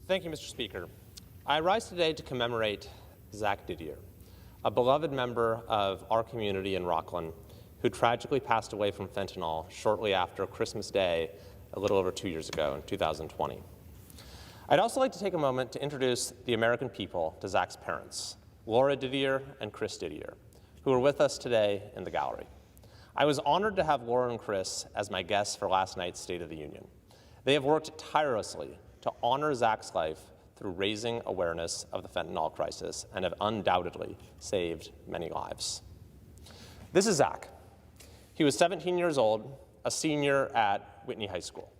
Thank you, Mr. Speaker. I rise today to commemorate Zach Didier, a beloved member of our community in Rockland who tragically passed away from fentanyl shortly after Christmas Day a little over 2 years ago in 2020. I'd also like to take a moment to introduce the American people to Zach's parents, Laura Didier and Chris Didier, who are with us today in the gallery. I was honored to have Laura and Chris as my guests for last night's State of the Union. They have worked tirelessly to honor Zach's life through raising awareness of the fentanyl crisis and have undoubtedly saved many lives. This is Zach. He was 17 years old, a senior at Whitney High School.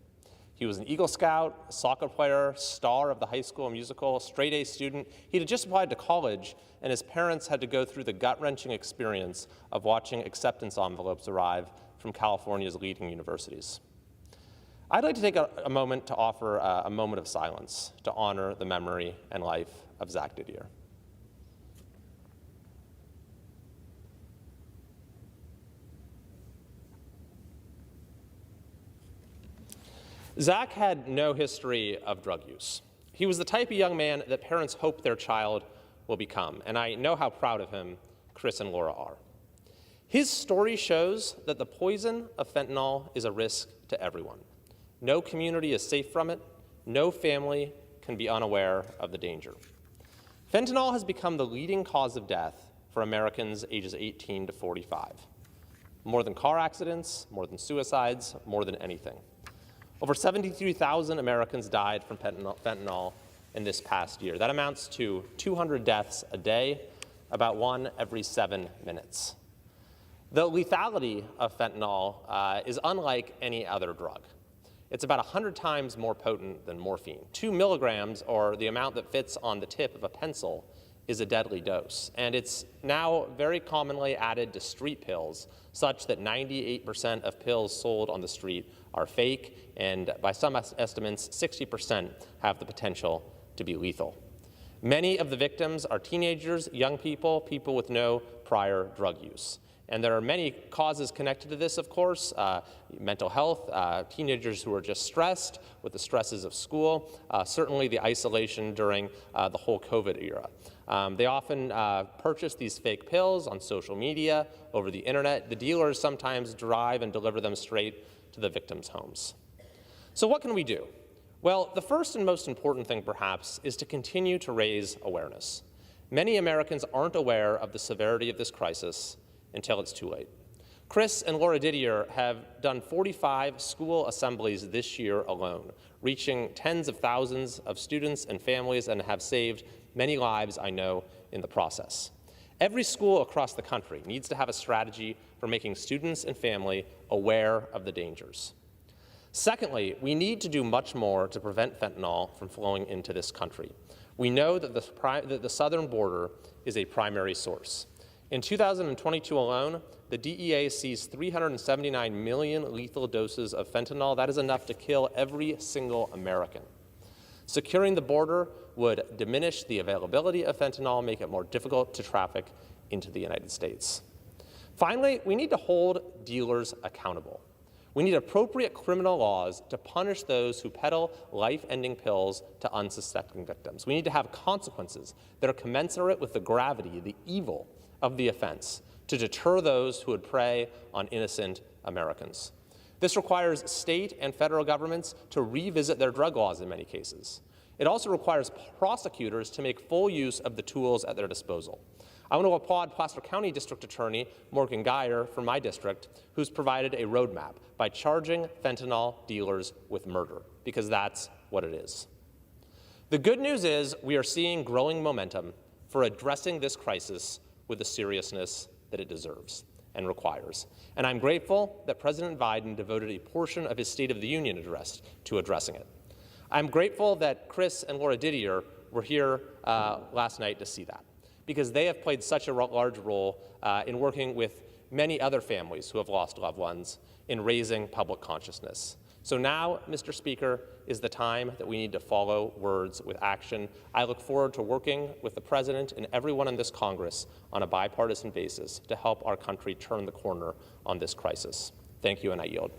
He was an Eagle Scout, a soccer player, star of the high school musical, straight-A student. He had just applied to college, and his parents had to go through the gut-wrenching experience of watching acceptance envelopes arrive from California's leading universities. I'd like to take a moment to offer a moment of silence to honor the memory and life of Zach Didier. Zach had no history of drug use. He was the type of young man that parents hope their child will become, and I know how proud of him Chris and Laura are. His story shows that the poison of fentanyl is a risk to everyone. No community is safe from it. No family can be unaware of the danger. Fentanyl has become the leading cause of death for Americans ages 18 to 45. More than car accidents, more than suicides, more than anything. Over 73,000 Americans died from fentanyl in this past year. That amounts to 200 deaths a day, about one every 7 minutes. The lethality of fentanyl is unlike any other drug. It's about 100 times more potent than morphine. 2 milligrams, or the amount that fits on the tip of a pencil, is a deadly dose. And it's now very commonly added to street pills, such that 98% of pills sold on the street are fake, and by some estimates, 60% have the potential to be lethal. Many of the victims are teenagers, young people, people with no prior drug use. And there are many causes connected to this, of course. Mental health, teenagers who are just stressed with the stresses of school, certainly the isolation during the whole COVID era. They often purchase these fake pills on social media, over the internet. The dealers sometimes drive and deliver them straight to the victims' homes. So what can we do? Well, the first and most important thing, perhaps, is to continue to raise awareness. Many Americans aren't aware of the severity of this crisis until it's too late. Chris and Laura Didier have done 45 school assemblies this year alone, reaching tens of thousands of students and families, and have saved many lives, I know, in the process. Every school across the country needs to have a strategy for making students and family aware of the dangers. Secondly, we need to do much more to prevent fentanyl from flowing into this country. We know that the southern border is a primary source. In 2022 alone, the DEA seized 379 million lethal doses of fentanyl. That is enough to kill every single American. Securing the border would diminish the availability of fentanyl, make it more difficult to traffic into the United States. Finally, we need to hold dealers accountable. We need appropriate criminal laws to punish those who peddle life-ending pills to unsuspecting victims. We need to have consequences that are commensurate with the gravity, the evil of the offense, to deter those who would prey on innocent Americans. This requires state and federal governments to revisit their drug laws in many cases. It also requires prosecutors to make full use of the tools at their disposal. I want to applaud Placer County District Attorney Morgan Geyer from my district, who's provided a roadmap by charging fentanyl dealers with murder, because that's what it is. The good news is we are seeing growing momentum for addressing this crisis with the seriousness that it deserves and requires. And I'm grateful that President Biden devoted a portion of his State of the Union address to addressing it. I'm grateful that Chris and Laura Didier were here last night to see that, because they have played such a large role in working with many other families who have lost loved ones in raising public consciousness. So now, Mr. Speaker, is the time that we need to follow words with action. I look forward to working with the President and everyone in this Congress on a bipartisan basis to help our country turn the corner on this crisis. Thank you, and I yield.